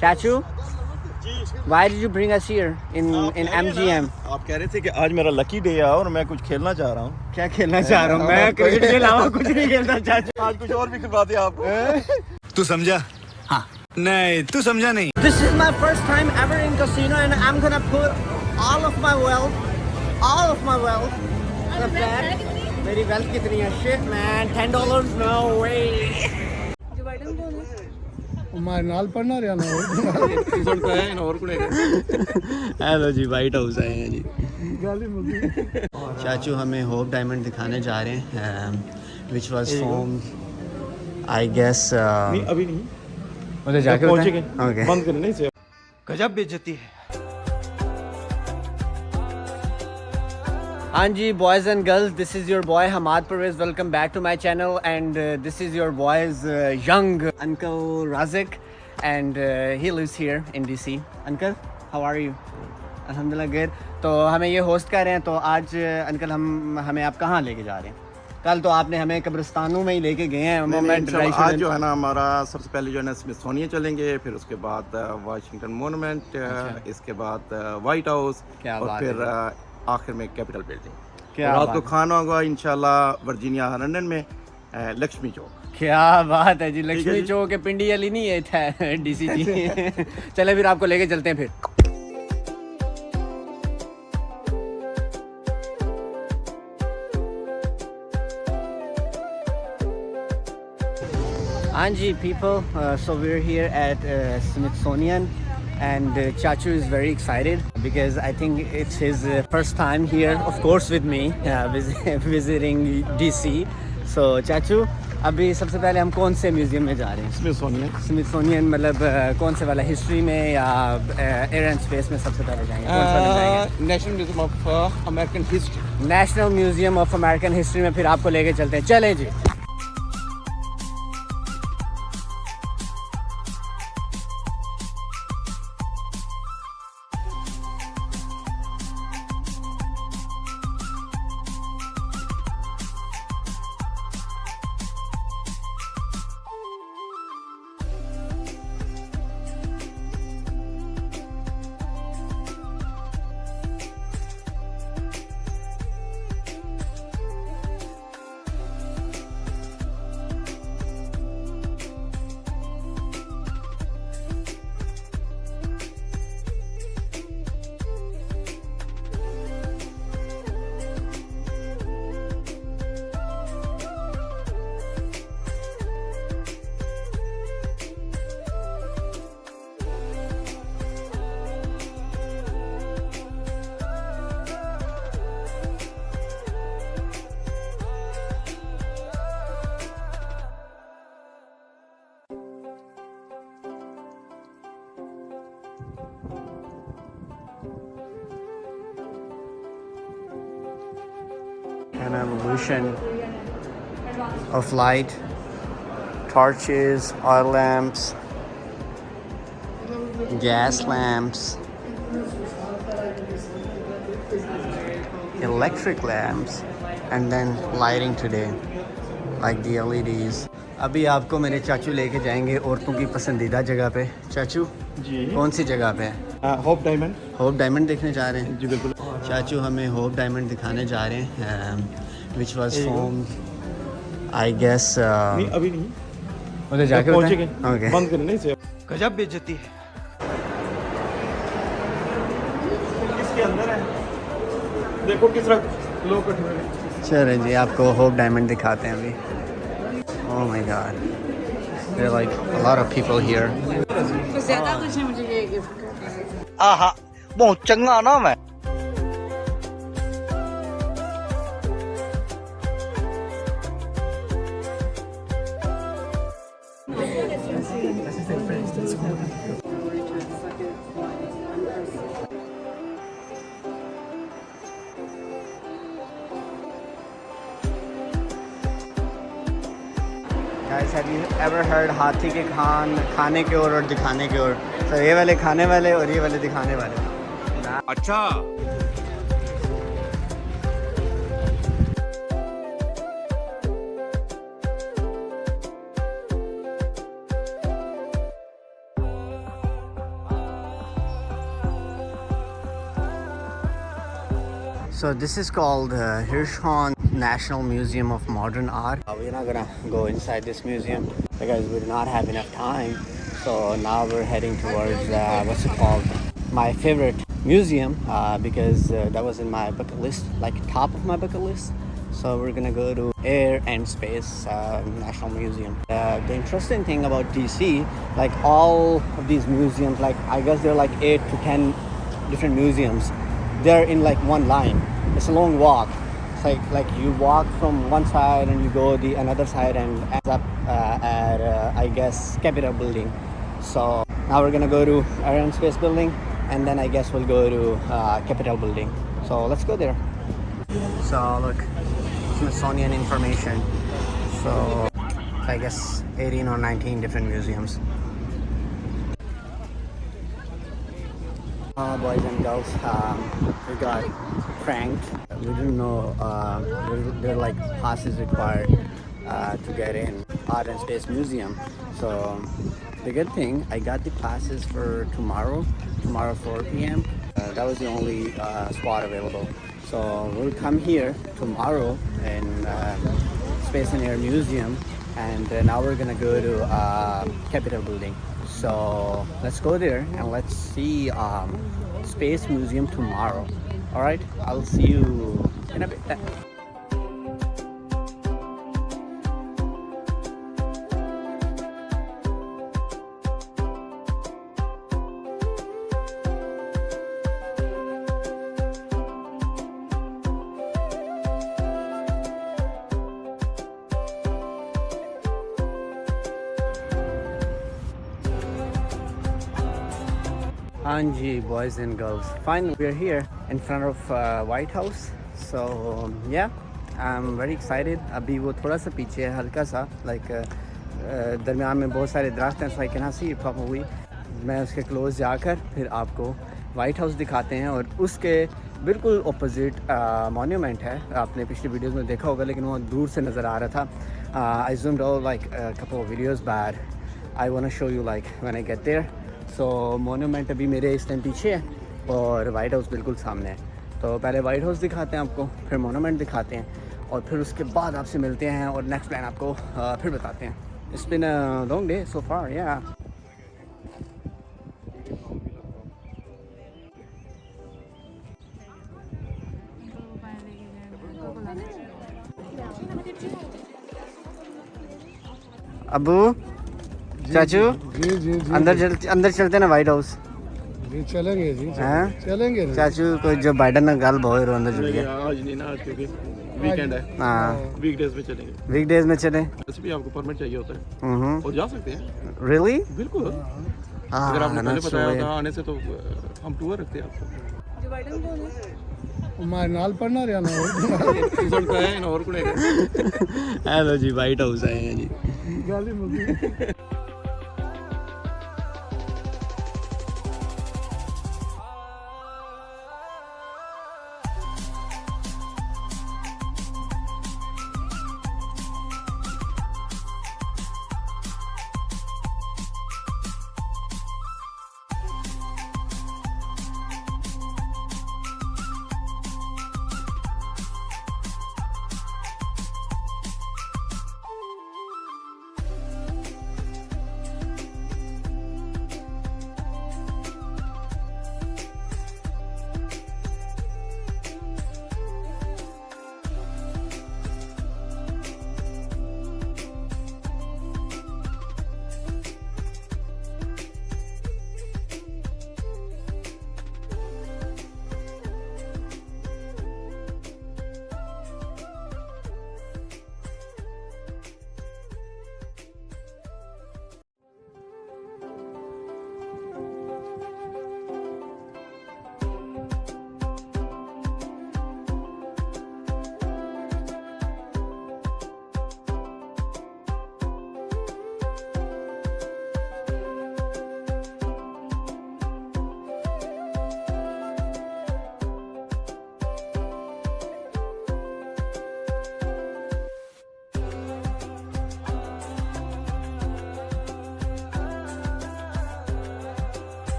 चाचू, why did you bring us here in MGM? आप कह रहे थे कि आज मेरा लकी डे है और मैं कुछ खेलना चाह रहा हूँ। क्या खेलना चाह रहा हूँ मैं? क्रिकेट के अलावा कुछ नहीं खेलता चाचू। आज कुछ और भी करवा दिया आपको। तू समझा? हाँ। नहीं, तू समझा नहीं। This is my first time ever in casino and I'm gonna put all of my wealth in a bet. मेरी wealth कितनी है? Shit man, $10, no way. हमारे नाल पढ़ना रहा ना हेलो जी, वाइट हाउस आए हैं जी। चाचू हमें होप डायमंड दिखाने जा रहे हैं which was form I guess अभी नहीं, उधर जाके पहुंचेंगे। ओके, बंद करने से गजब बेइज्जती है। हाँ जी boys and girls, this is your boy Hamad Pervez, welcome back to my channel and this is your boys young uncle Raziq and he lives here in DC। Uncle how are you? अल्हम्दुलिल्लाह गुड। तो हमें ये होस्ट कर रहे हैं, तो आज uncle हमें आप कहाँ लेके जा रहे हैं? कल तो आपने हमें कब्रिस्तानों में ही लेके गए हैं। आज जो है ना हमारा सबसे पहले जो है ना स्मिथसोनियन चलेंगे, फिर उसके बाद वाशिंगटन मोनूमेंट, इसके बाद वाइट हाउस और फिर आखिर में कैपिटल बिल्डिंग। रात को खाना होगा इंशाल्लाह वर्जीनिया लंदन में लक्ष्मी चौक। क्या बात है जी, लक्ष्मी चौक के पिंडी वाली नहीं है DC जी। चले फिर आपको लेके चलते हैं फिर। हाँ जी people, so we're here at Smithsonian and Chachu is very excited because I think it's his first time here, of course with me, visiting DC. So Chachu, अभी सबसे पहले हम कौन से म्यूजियम में जा रहे हैं? स्मिथसोनियन मतलब कौन से वाला, हिस्ट्री में या एयर एंड स्पेस में सबसे पहले जाएंगे? कौन सा जाएंगे? National museum of American history. National museum of American history में फिर आपको लेके चलते हैं। चलें जी। An evolution of light, torches, oil lamps, gas lamps, electric lamps, and then lighting today, like the LEDs. अभी आपको मेरे चाचू लेके जाएंगे औरतों की पसंदीदा जगह पे। चाचू जी कौन सी जगह पे है? Hope diamond. होप डायमंड देखने जा रहे हैं जी बिल्कुल। चाचू हमें होप डायमंड दिखाने जा रहे हैं which was form I guess अभी नहीं, उधर जाके पहुंचेंगे। ओके, बंद करने से गजब बेइज्जती है। इसके अंदर है, देखो किस तरह लोग इकट्ठे हुए हैं। चलें जी आपको होप डायमंड दिखाते हैं अभी। Oh my God, there are like a lot of people here. ज्यादा कुछ मुझे ये गिफ्ट कर आहा, बहुत चंगा नाम है। Guys, have you ever heard हाथी के खाने के और दिखाने के और? तो ये वाले खाने वाले और ये वाले दिखाने वाले। अच्छा So this is called Hirshhorn National Museum of Modern Art. We're not gonna go inside this museum because we do not have enough time. So now we're heading towards what's it called? My favorite museum because that was in my bucket list, like top of my bucket list. So we're gonna go to Air and Space National Museum. The interesting thing about DC, like all of these museums, like I guess there are like 8 to 10 different museums. They're in like one line. It's a long walk. It's like you walk from one side and you go the another side and end up at I guess Capitol Building. So now we're gonna go to Air and Space Building, and then I guess we'll go to Capitol Building. So let's go there. So look, Smithsonian information. So I guess 18 or 19 different museums. Boys and girls, we got pranked. We didn't know there are like passes required to get in Art and Space Museum. So the good thing, I got the passes for tomorrow 4 p.m. That was the only spot available. So we'll come here tomorrow in Space and Air Museum, and now we're gonna go to Capitol Building. So let's go there and let's see Space Museum tomorrow. All right, I'll see you in a bit. Anji, boys and girls, finally we're here in front of White House. So yeah, I'm very excited. अभी वो थोड़ा सा पीछे है, हल्का सा, like दरमियान में बहुत सारे दरख्त हैं, so I cannot see it properly. मैं उसके क्लोज जाकर फिर आपको वाइट हाउस दिखाते हैं, और उसके बिल्कुल ऑपोजिट मॉन्यूमेंट है. आपने पिछली वीडियोस में देखा होगा, लेकिन वो दूर से नज़र आ रहा था. I zoomed out like a couple of videos back. I want to show you like when I get there. So monument अभी मेरे इस टाइम पीछे है और वाइट हाउस बिल्कुल सामने है. तो पहले वाइट हाउस दिखाते हैं आपको, फिर मोन्यूमेंट दिखाते हैं, और फिर उसके बाद आपसे मिलते हैं और नेक्स्ट प्लान आपको फिर बताते हैं. It's been a long day so far. या अबू, चाचू, जी जी जी अंदर चलते ना वाइट हाउस. जी चलेंगे जी हैं चलेंगे ना। चाचू को जो बाइडन ना गल बहुत रो अंदर चल गया. आज नहीं ना, आज क्योंकि वीकेंड है. हाँ, वीकडेज में चलेंगे. वीकडेज में चले. वैसे भी आपको परमिट चाहिए होता है हम्म, और जा सकते हैं. रियली? बिल्कुल. अगर आपने पहले बताया होता आने से तो हम टूर रखते हैं आपको. हमारे नाल पढ़ना रहा ना सुनता है और कुछ हेलो जी, वाइट हाउस आए हैं जी. गाली मुझे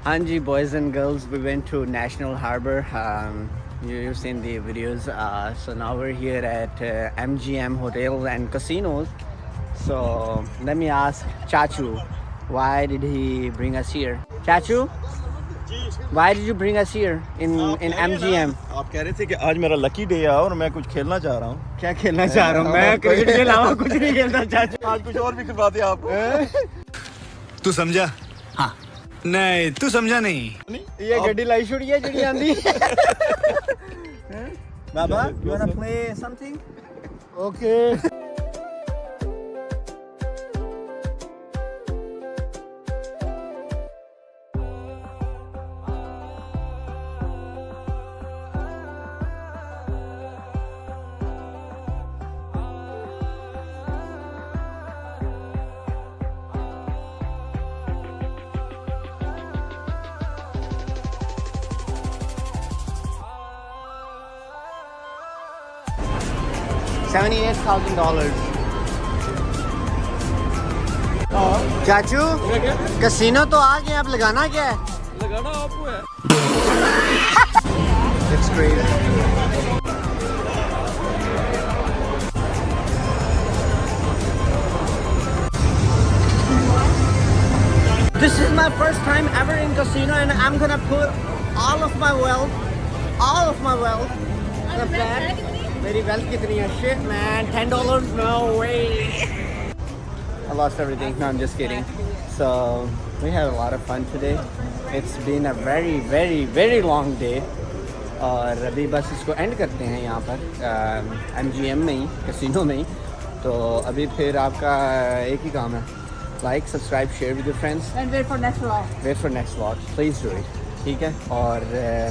Hanji, boys and girls, we went to National Harbor. You've seen the videos. So now we're here at MGM Hotel and Casinos. So let me ask Chachu, why did he bring us here? Chachu, why did you bring us here in MGM? आप कह रहे थे कि आज मेरा lucky day है और मैं कुछ खेलना चाह रहा हूँ। क्या खेलना चाह रहा हूँ मैं? क्रिकेट के अलावा कुछ नहीं खेलना चाचू। आज कुछ और भी करवा दिया आपको। तू समझा? हाँ। नहीं, तू समझा नहीं। ये गड्डी लाई छुड़ी है जड़ी आंदी। बाबा, you wanna play something? Okay. $78,000. चाचू, कैसीनो तो आ गए, अब लगाना क्या है? लगाना आपको है। That's great. This is my first time ever in casino and I'm gonna put all of my wealth in a bet. मेरी wealth कितनी है? Shit man, $10? No way. I lost everything. No, I'm just kidding. So we had a lot of fun today. It's been a very, very, very long day. और अभी बस इसको and करते हैं यहाँ पर MGM में ही, कैसीनो में ही। तो अभी फिर आपका एक ही काम है, like, subscribe, share with your friends And wait for next vlog. Wait for next vlog, please do it. ठीक है, और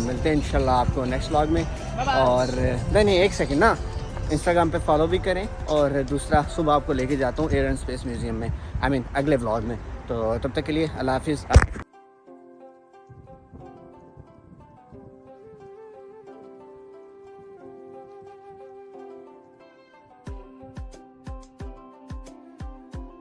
मिलते हैं इंशाल्लाह आपको नेक्स्ट व्लॉग में। और नहीं, एक सेकंड ना, इंस्टाग्राम पे फॉलो भी करें। और दूसरा, सुबह आपको लेके जाता हूँ एयर एंड स्पेस म्यूज़ियम में, I mean, अगले व्लॉग में। तो तब तक के लिए अल्लाह हाफिज़।